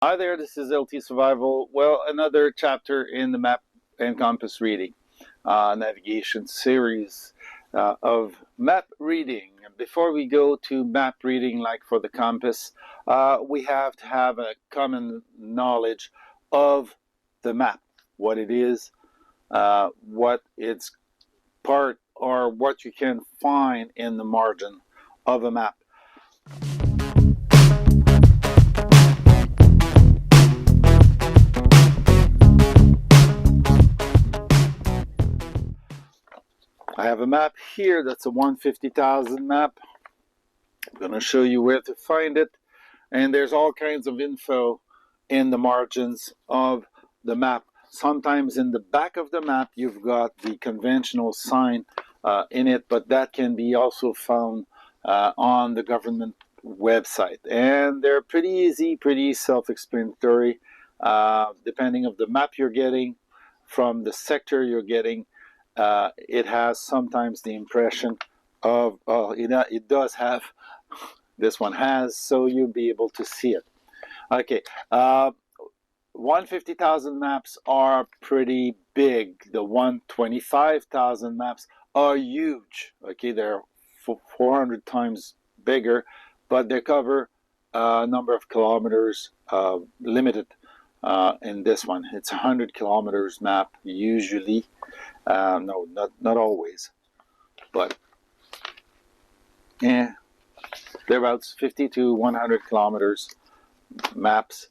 Hi there, this is LT Survival. Well, another chapter in the map and compass reading navigation series of map reading. Before we go to map reading, like for the compass, we have to have a common knowledge of the map, what it is, what its part, or what you can find in the margin of a map. I have a map here that's a 150,000 map. I'm going to show you where to find it, and there's all kinds of info in the margins of the map. Sometimes in the back of the map you've got the conventional sign in it, but that can be also found on the government website, and they're pretty easy, pretty self-explanatory, depending of the map you're getting from the sector you're getting. It has sometimes the impression of it does have, this one has, so you'll be able to see it. Okay, 150,000 maps are pretty big. The 125,000 maps are huge. Okay, they're 400 times bigger, but they cover a number of kilometers, limited in this one. It's 100 kilometers map usually. No, not always, but yeah, they're about 50 to 100 kilometers maps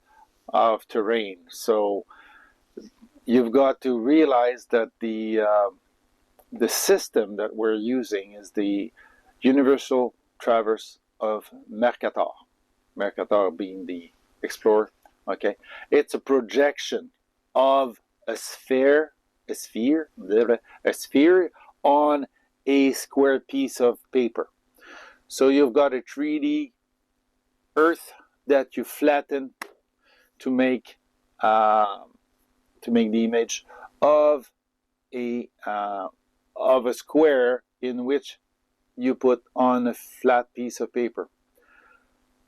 of terrain. So you've got to realize that the system that we're using is the Universal Traverse of Mercator. Mercator being the explorer. Okay, it's a projection of a sphere, a sphere on a square piece of paper. So you've got a 3D Earth that you flatten to make the image of a square in which you put on a flat piece of paper.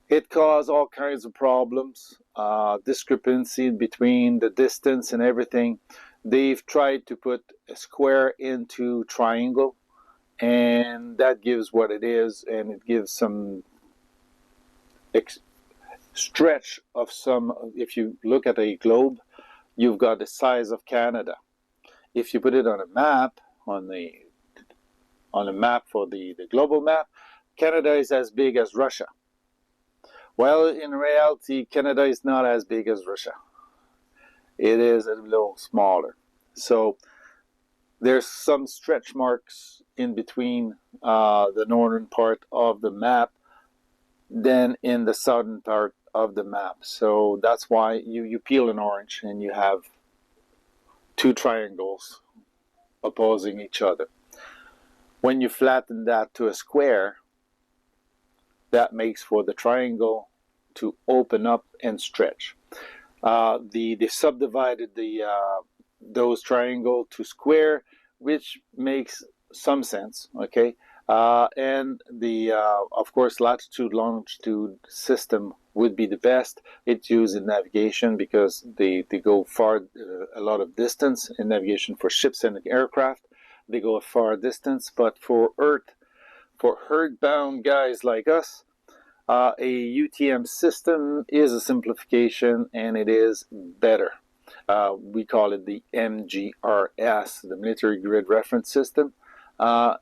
It caused all kinds of problems, discrepancy between the distance and everything. They've tried to put a square into triangle, and that gives what it is, and it gives some stretch of some. If you look at a globe, you've got the size of Canada. If you put it on a map, on a map for the global map, Canada is as big as Russia. Well, in reality, Canada is not as big as Russia. It is a little smaller. So there's some stretch marks in between the northern part of the map than in the southern part of the map. So that's why you peel an orange and you have two triangles opposing each other. When you flatten that to a square, that makes for the triangle to open up and stretch. They subdivided those triangle to square, which makes some sense. Okay, and of course latitude longitude system would be the best. It's used in navigation because they go far, a lot of distance in navigation for ships and aircraft. They go a far distance, but for earthbound guys like us, a UTM system is a simplification, and it is better. We call it the MGRS, the Military Grid Reference System.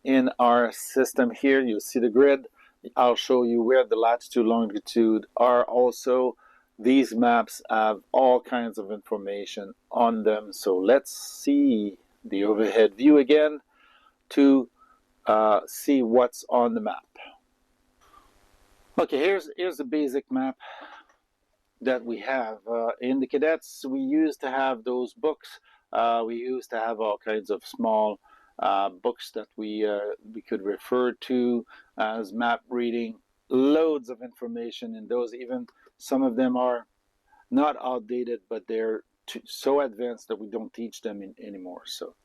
In our system here, you'll see the grid. I'll show you where the latitude, longitude are also. These maps have all kinds of information on them. So let's see the overhead view again to see what's on the map. Okay, here's the basic map that we have. In the cadets, we used to have those books. We used to have all kinds of small books that we could refer to as map reading. Loads of information in those. Even some of them are not outdated, but they're so advanced that we don't teach them anymore. So,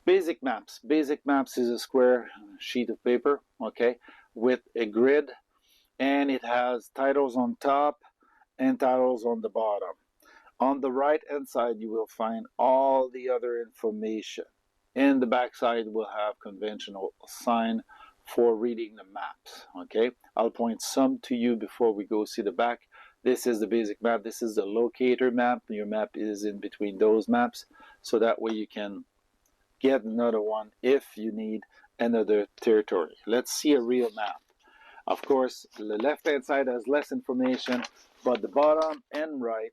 basic maps. Basic maps is a square sheet of paper, okay, with a grid, and it has titles on top and titles on the bottom. On the right hand side, you will find all the other information. In the back side, we'll have conventional sign for reading the maps. Okay, I'll point some to you before we go see the back. This is the basic map. This is the locator map. Your map is in between those maps, so that way you can get another one if you need another territory. Let's see a real map. Of course, the left hand side has less information, but the bottom and right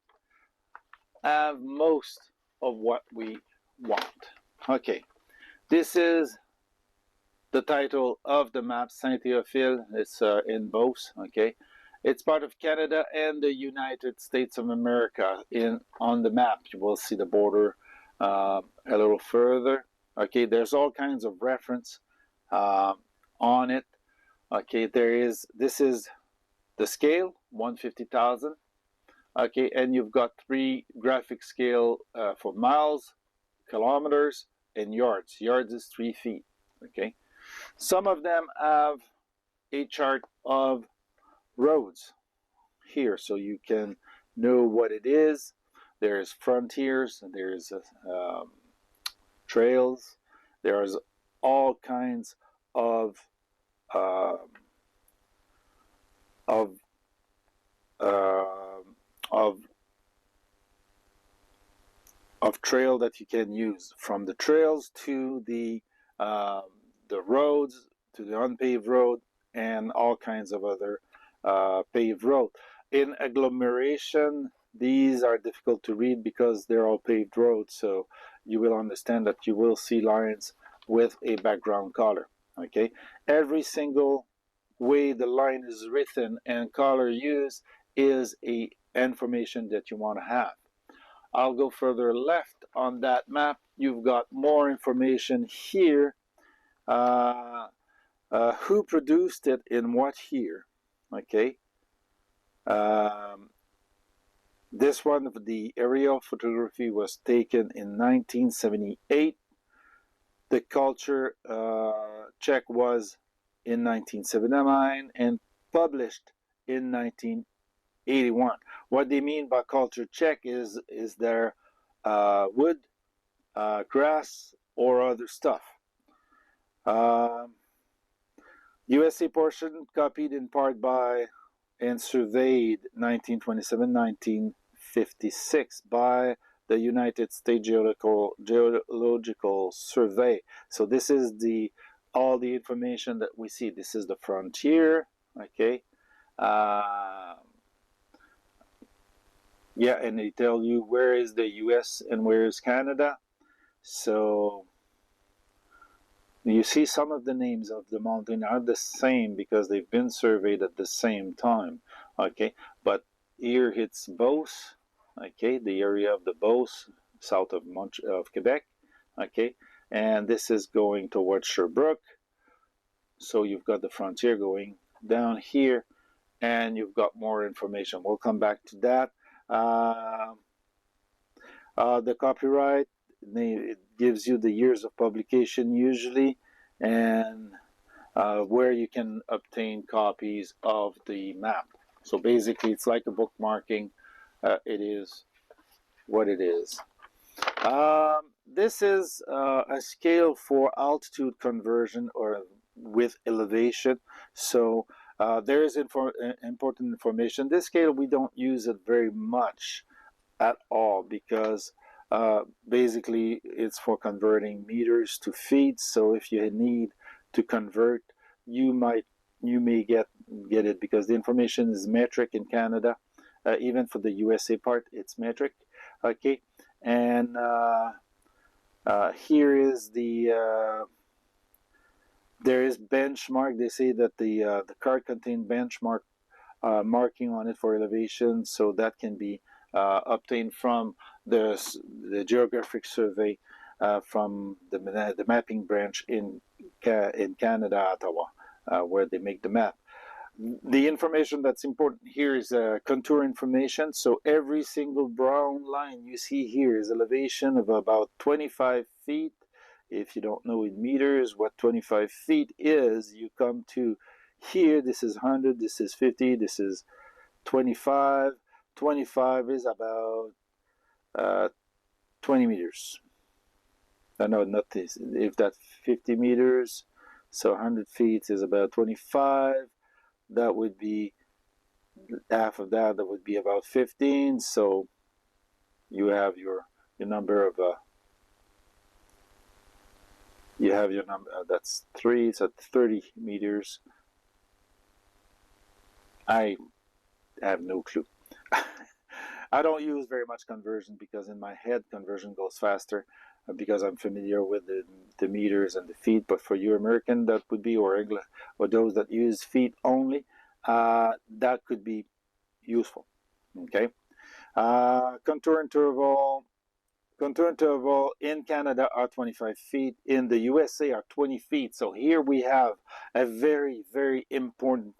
have most of what we want. Okay, this is the title of the map, Saint-Théophile. It's in Beauce. Okay, it's part of Canada and the United States of America. On the map, you will see the border a little further. Okay, there's all kinds of reference on it. Okay, this is the scale, 150,000. Okay, and you've got 3 graphic scale for miles, kilometers, and yards. Yards is 3 feet. Okay, some of them have a chart of roads here, so you can know what it is. There's frontiers, there's trails, there's all kinds of uh, of trail that you can use, from the trails to the roads, to the unpaved road, and all kinds of other paved road. In agglomeration, these are difficult to read because they're all paved roads, so you will understand that you will see lines with a background color. Okay, every single way the line is written and color used is a information that you want to have. I'll go further left on that map. You've got more information here. Who produced it in what year? Okay. This one, the aerial photography, was taken in 1978. The culture check was in 1979 and published in 1981. What they mean by culture check is there wood, grass, or other stuff. USA portion copied in part by and surveyed 1927-1956 by the United States Geological Survey. So this is all the information that we see. This is the frontier. Okay. Yeah, and they tell you where is the US and where is Canada. So you see some of the names of the mountain are the same because they've been surveyed at the same time. Okay, but here it's Beauce. Okay, the area of the Beauce, south of Quebec. Okay, and this is going towards Sherbrooke. So you've got the frontier going down here, and you've got more information. We'll come back to that. The copyright, it gives you the years of publication usually, and where you can obtain copies of the map. So basically, it's like a bookmarking. It is what it is. This is a scale for altitude conversion or with elevation. So there is important information. This scale, we don't use it very much at all because basically it's for converting meters to feet. So if you need to convert, you may get it because the information is metric in Canada. Even for the USA part, it's metric. Okay, and here is there is benchmark. They say that the card contains benchmark marking on it for elevation, so that can be obtained from the geographic survey from the mapping branch in Canada, Ottawa, where they make the map. The information that's important here is contour information. So every single brown line you see here is elevation of about 25 feet. If you don't know in meters what 25 feet is, you come to here. This is 100, this is 50, this is 25. 25 is about 20 meters. No, not this. If that's 50 meters, so 100 feet is about 25. That would be half of that. That would be about 15. So you have your number of you have your number. That's 3. So 30 meters. I have no clue. I don't use very much conversion because in my head conversion goes faster because I'm familiar with the meters and the feet. But for you American, that would be, or English, or those that use feet only, that could be useful. Okay. Contour interval in Canada are 25 feet. In the USA are 20 feet. So here we have a very, very important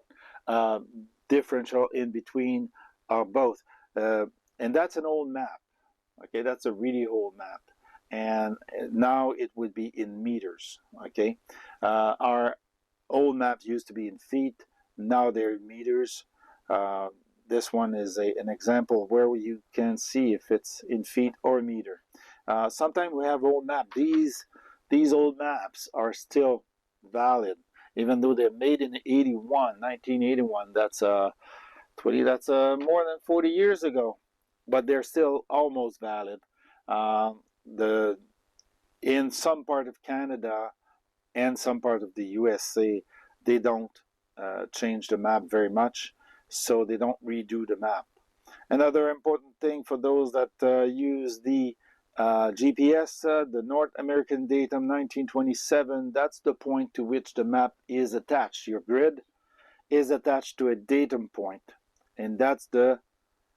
differential in between both. And that's an old map. Okay, that's a really old map. And now it would be in meters. Okay, our old maps used to be in feet. Now they're in meters. This one is an example where you can see if it's in feet or meter. Sometimes we have old maps. These old maps are still valid, even though they're made in 1981. That's that's more than 40 years ago, but they're still almost valid. In some part of Canada and some part of the USA, they don't change the map very much, so they don't redo the map. Another important thing for those that use the GPS, the North American datum 1927, that's the point to which the map is attached. Your grid is attached to a datum point, and that's the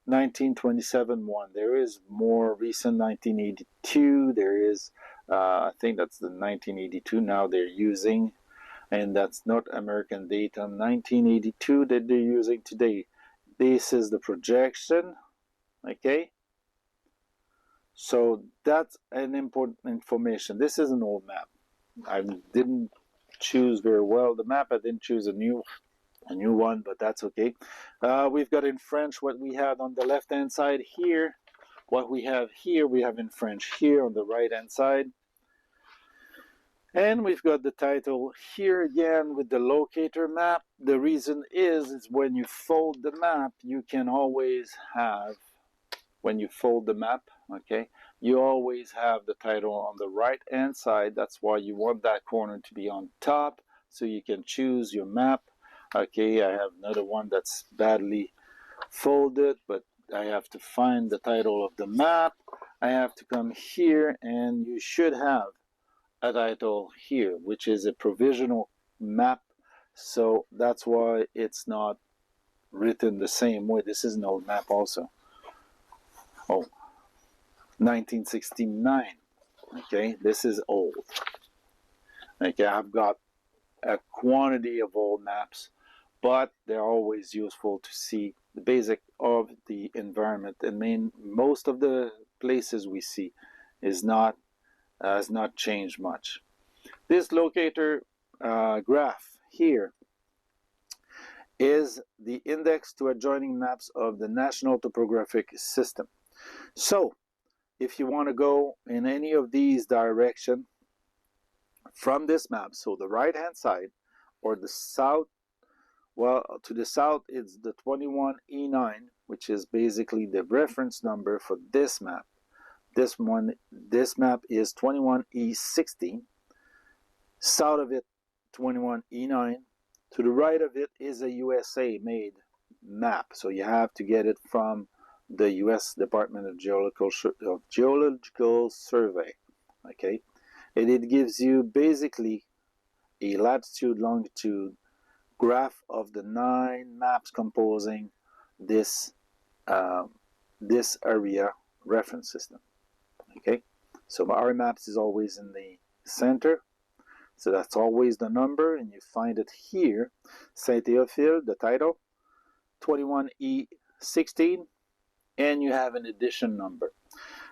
1927 one. There is more recent 1982. There is, I think that's the 1982 now they're using, and that's North American datum 1982 that they're using today. This is the projection, okay? So that's an important information. This is an old map. I didn't choose very well the map. I didn't choose a new one, but that's okay. We've got in French what we had on the left hand side here. What we have here, we have in French here on the right hand side. And we've got the title here again with the locator map. The reason is when you fold the map, you can always have, when you fold the map, okay, you always have the title on the right hand side. That's why you want that corner to be on top, so you can choose your map. Okay, I have another one that's badly folded, but I have to find the title of the map. I have to come here, and you should have a title here, which is a provisional map. So that's why it's not written the same way. This is an old map also. Oh, 1969. Okay, this is old. Okay, I've got a quantity of old maps, but they're always useful to see the basic of the environment. And most of the places we see has not changed much. This locator graph here is the index to adjoining maps of the National Topographic System. So if you want to go in any of these directions from this map, so the right hand side or the south, well, to the south it's the 21E9, which is basically the reference number for this map. This map is 21E16. South of it, 21E9. To the right of it is a USA made map, so you have to get it from the U.S. Department of Geological Survey. Okay, and it gives you basically a latitude, longitude graph of the 9 maps composing this this area reference system. Okay, so our maps is always in the center, so that's always the number, and you find it here. Saint-Théophile, the title, 21E16, and you have an edition number.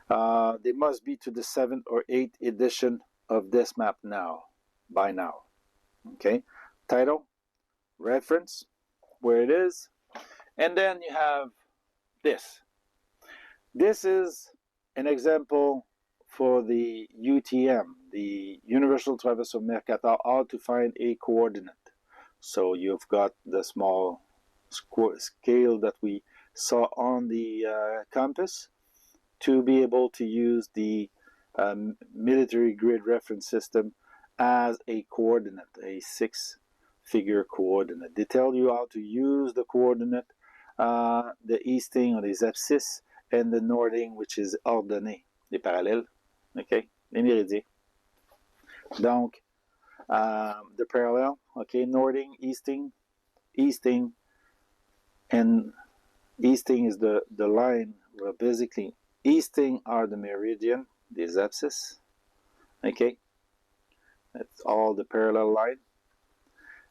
They must be to the 7th or 8th edition of this map now, by now. Okay, title, reference, where it is, and then you have this. This is an example for the UTM, the Universal Traversal Mercator, how to find a coordinate. So you've got the small scale that we saw on the compass to be able to use the military grid reference system as a coordinate, a 6-figure coordinate. They tell you how to use the coordinate, the easting or les abscisses, and the northing, which is ordonné, les parallèles, okay, les méridiens. Donc, the parallel, okay, northing, easting, and easting is the line where basically easting are the meridian, these abscisses, okay, that's all the parallel line,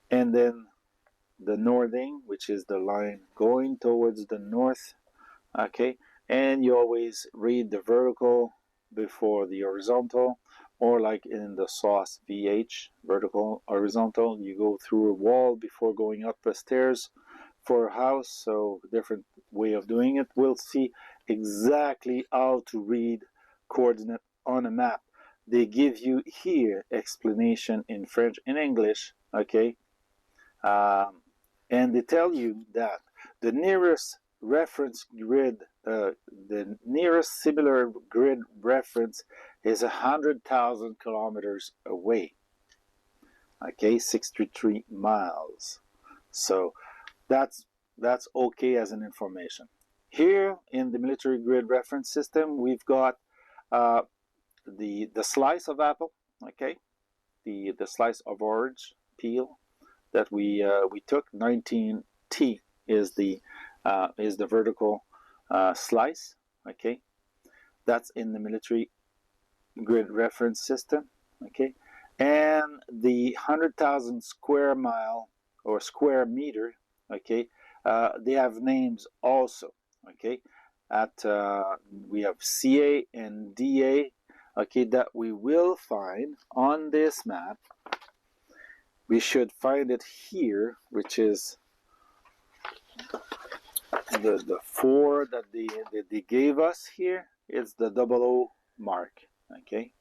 and then the northing, which is the line going towards the north, okay, and you always read the vertical before the horizontal, or like in the SOS VH, vertical, horizontal, you go through a wall before going up the stairs for a house, so different way of doing it. We'll see exactly how to read coordinate on a map. They give you here explanation in French and English, okay, and they tell you that the nearest reference grid, the nearest similar grid reference is 100,000 kilometers away, okay, 63 miles. So that's okay as an information. Here in the military grid reference system, we've got the slice of apple, okay, the slice of orange peel that we took. 19T is the vertical slice, okay. That's in the military grid reference system, okay. And the 100,000 square mile or square meter, okay, they have names also, okay. We have CA and DA, okay, that we will find on this map. We should find it here, which is the 4 that they gave us here. It's the 00 mark, okay.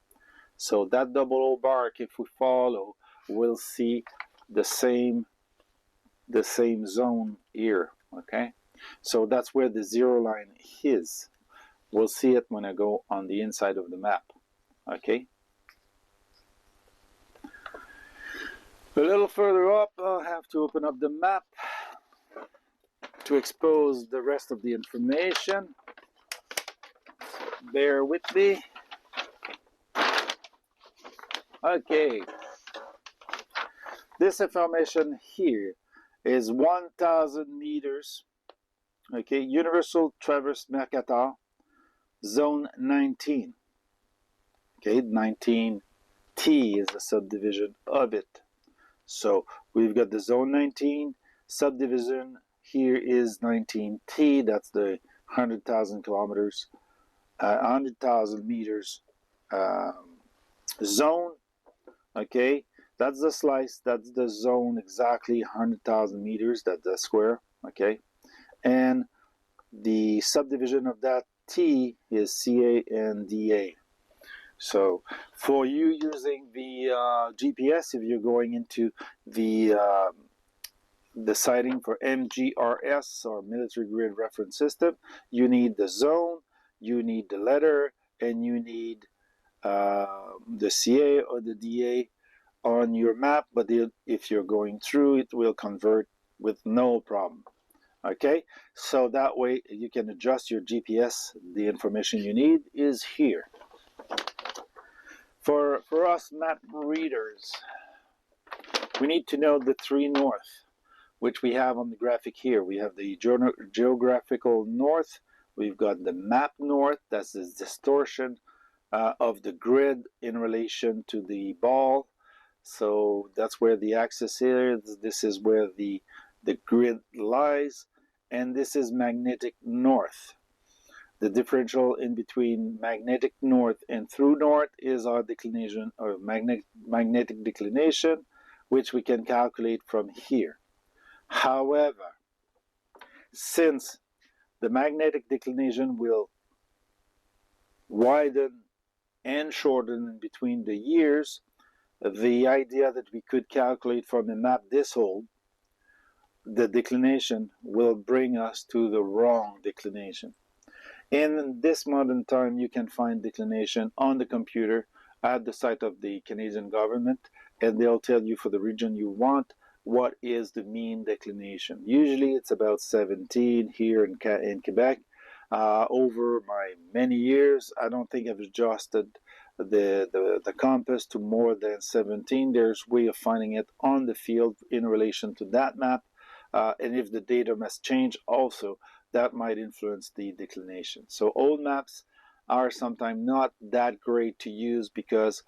So that 00 mark, if we follow, we'll see the same zone here, okay. So that's where the 0 line is. We'll see it when I go on the inside of the map, okay. A little further up, I'll have to open up the map to expose the rest of the information. Bear with me. Okay. This information here is 1,000 meters. Okay, Universal Traverse Mercator, Zone 19. Okay, 19T is a subdivision of it. So we've got the Zone 19 subdivision. Here is 19T. That's the 100,000 kilometers, 100,000 meters zone. Okay, that's the slice. That's the zone exactly 100,000 meters. That's the square. Okay, and the subdivision of that T is CA and DA. So for you using the GPS, if you're going into the sighting for MGRS or Military Grid Reference System, you need the zone, you need the letter, and you need the CA or the DA on your map. But if you're going through, it will convert with no problem. Okay, so that way you can adjust your GPS. The information you need is here. For us map readers, we need to know the 3 north, which we have on the graphic here. We have the geographical north, we've got the map north, that's the distortion of the grid in relation to the ball. So that's where the axis is, this is where the grid lies, and this is magnetic north. The differential in between magnetic north and true north is our declination, or magnetic declination, which we can calculate from here. However, since the magnetic declination will widen and shorten in between the years, the idea that we could calculate from a map this old the declination will bring us to the wrong declination. In this modern time, you can find declination on the computer at the site of the Canadian government, and they'll tell you for the region you want what is the mean declination. Usually it's about 17 here in Quebec. Over my many years, I don't think I've adjusted the compass to more than 17. There's a way of finding it on the field in relation to that map. And if the data must change also, that might influence the declination. So old maps are sometimes not that great to use because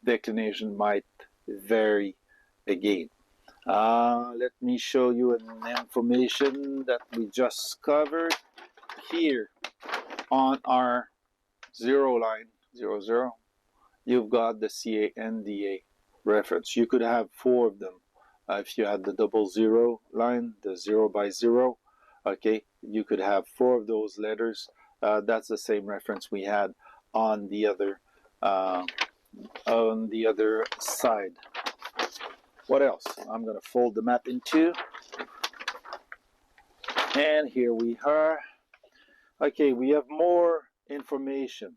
declination might vary again. Let me show you an information that we just covered here on our 0 line, 00. You've got the CANDA reference. You could have 4 of them. If you had the 00 line, the 0 by 0, okay, you could have 4 of those letters. That's the same reference we had on the other side. What else? I'm going to fold the map in 2. And here we are. Okay, we have more information.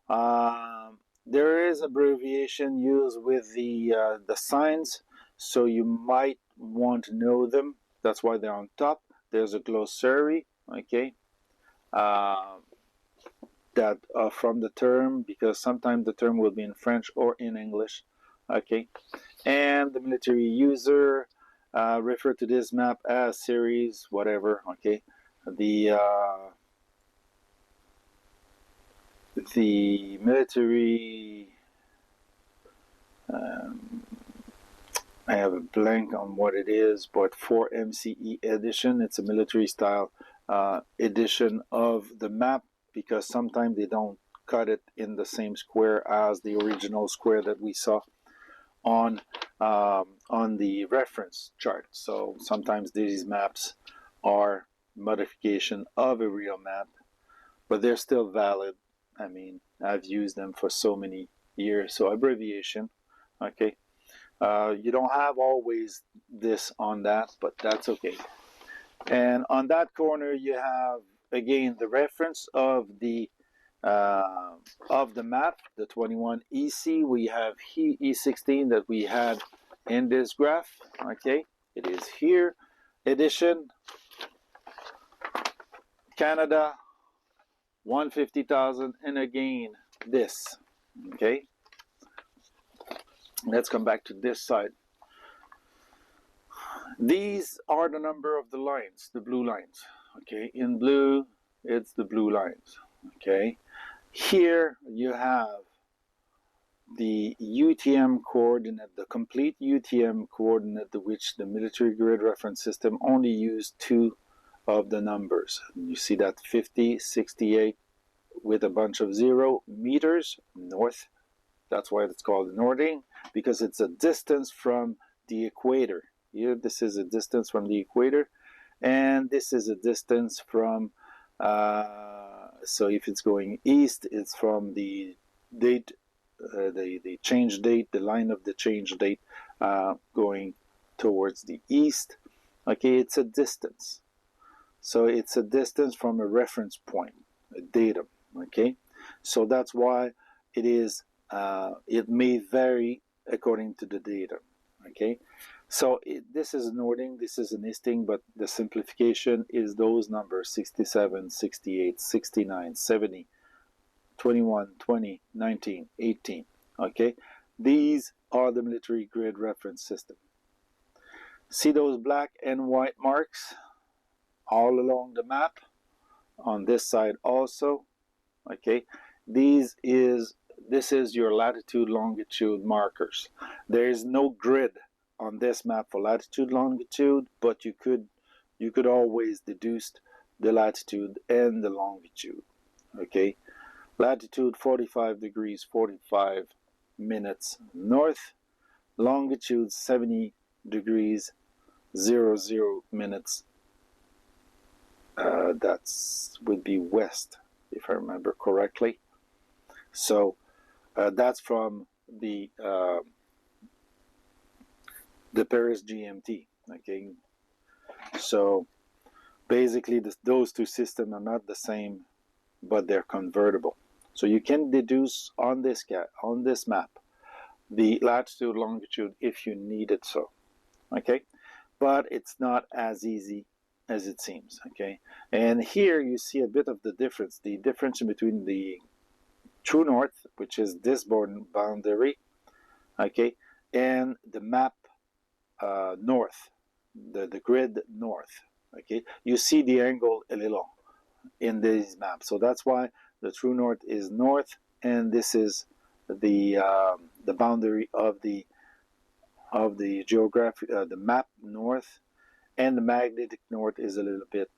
There is abbreviation used with the signs, so you might want to know them. That's why they're on top. There's a glossary, okay, that from the term, because sometimes the term will be in French or in English, okay. And the military user refer to this map as series, whatever, okay. The military, I have a blank on what it is, but for MCE edition, it's a military style edition of the map, because sometimes they don't cut it in the same square as the original square that we saw on the reference chart. So sometimes these maps are modification of a real map, but they're still valid. I mean, I've used them for so many years. So abbreviation, okay. You don't have always this on that, but that's okay. And on that corner, you have again the reference of the map, the 21 EC. We have E16 that we had in this graph. Okay, it is here. Edition Canada 150,000, and again this. Okay, let's come back to this side. These are the number of the lines, the blue lines. Okay, in blue it's the blue lines. Okay, here you have the UTM coordinate, the complete UTM coordinate, which the military grid reference system only used 2 of the numbers. You see that 50, 68 with a bunch of 0 meters north. That's why it's called northing, because it's a distance from the equator. Here, this is a distance from the equator, and this is a distance from, so if it's going east, it's from the date, the change date, the line of the change date going towards the east. Okay, it's a distance. So it's a distance from a reference point, a datum. Okay, so that's why it is. It may vary according to the datum. Okay, so this is northing, this is an easting, but the simplification is those numbers: 67, 68, 69, 70, 21, 20, 19, 18. Okay, these are the military grid reference system. See those black and white marks all along the map, on this side also. Okay, this is your latitude longitude markers. There is no grid on this map for latitude longitude, but you could always deduce the latitude and the longitude. Okay, latitude 45 degrees 45 minutes north, longitude 70 degrees 00 minutes. That's would be west, if I remember correctly. So that's from the Paris GMT. Okay, so basically those two systems are not the same, but they're convertible. So you can deduce on this map the latitude, longitude if you need it so. Okay, but it's not as easy as it seems. Okay, and here you see a bit of the difference between the true north, which is this boundary, okay, and the map north, the grid north. Okay, you see the angle a little in these maps, so that's why the true north is north, and this is the boundary of the geographic the map north, and the magnetic north is a little bit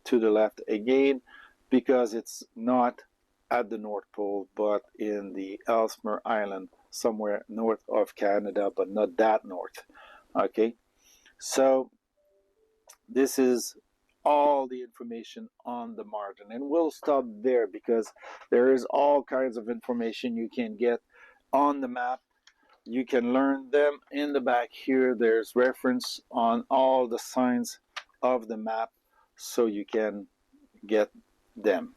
to the left again, because it's not at the North Pole, but in the Ellesmere Island, somewhere north of Canada, but not that north. Okay, so this is all the information on the margin, and we'll stop there because there is all kinds of information you can get on the map. You can learn them in the back here. There's reference on all the signs of the map, so you can get them.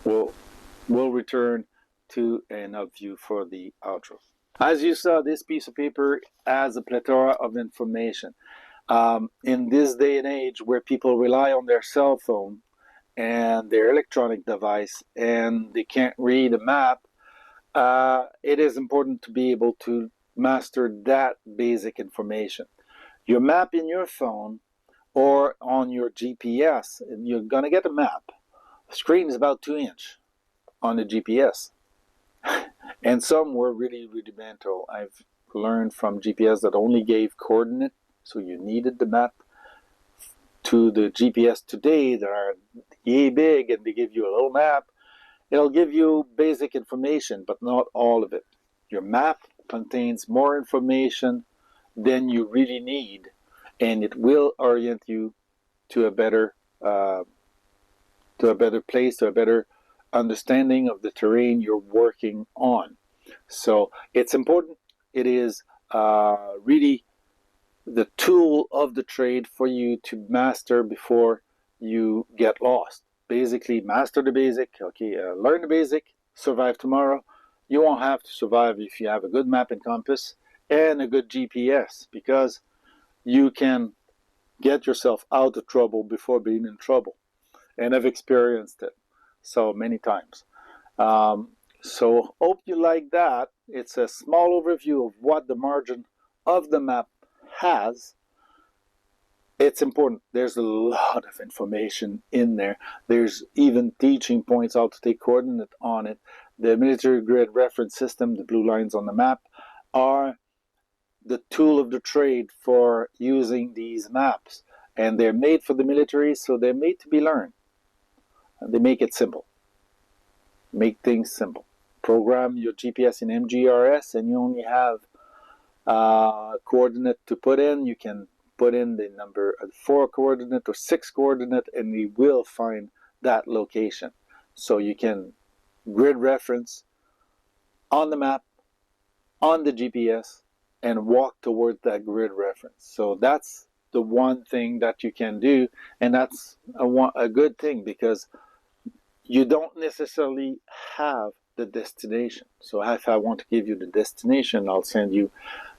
We'll return to an upview for the outro. As you saw, this piece of paper has a plethora of information. In this day and age where people rely on their cell phone and their electronic device and they can't read a map, it is important to be able to master that basic information. Your map in your phone or on your GPS, and you're going to get a map. The screen is about 2 inches on the GPS. And some were really rudimental. I've learned from GPS that only gave coordinate, so you needed the map, to the GPS today that are yay big and they give you a little map. It'll give you basic information, but not all of it. Your map contains more information than you really need, and it will orient you to a better place, to a better understanding of the terrain you're working on. So it's important. It is really the tool of the trade for you to master before you get lost. Basically, master the basic. Okay, learn the basic, survive tomorrow. You won't have to survive if you have a good map and compass and a good GPS, because you can get yourself out of trouble before being in trouble. And I've experienced it so many times. So hope you like that. It's a small overview of what the margin of the map has. It's important. There's a lot of information in there. There's even teaching points how to take coordinate on it. The military grid reference system, the blue lines on the map, are the tool of the trade for using these maps. And they're made for the military, so they're made to be learned. And they make it simple. Make things simple. Program your GPS in MGRS, and you only have coordinate to put in. You can put in the number 4 coordinate or 6 coordinate, and we will find that location. So you can grid reference on the map, on the GPS, and walk towards that grid reference. So that's the one thing that you can do, and that's a good thing, because you don't necessarily have the destination. So if I want to give you the destination, I'll send you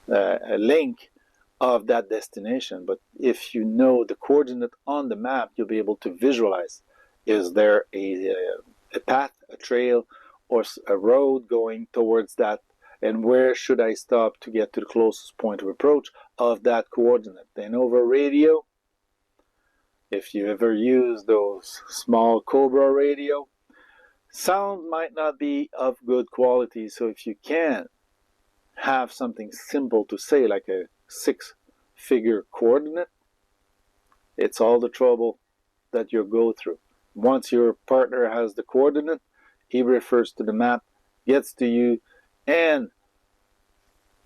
a link of that destination. But if you know the coordinate on the map, you'll be able to visualize, is there a path, a trail, or a road going towards that, and where should I stop to get to the closest point of approach of that coordinate. Then over radio, if you ever use those small Cobra radio, sound might not be of good quality, so if you can have something simple to say, like a 6-figure coordinate, it's all the trouble that you'll go through. Once your partner has the coordinate, he refers to the map, gets to you, and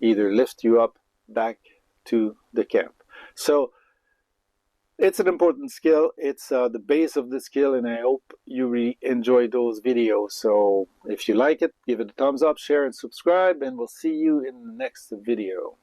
either lift you up back to the camp. So It's an important skill. It's the base of the skill, and I hope you really enjoy those videos. So if you like it, give it a thumbs up, share, and subscribe, and we'll see you in the next video.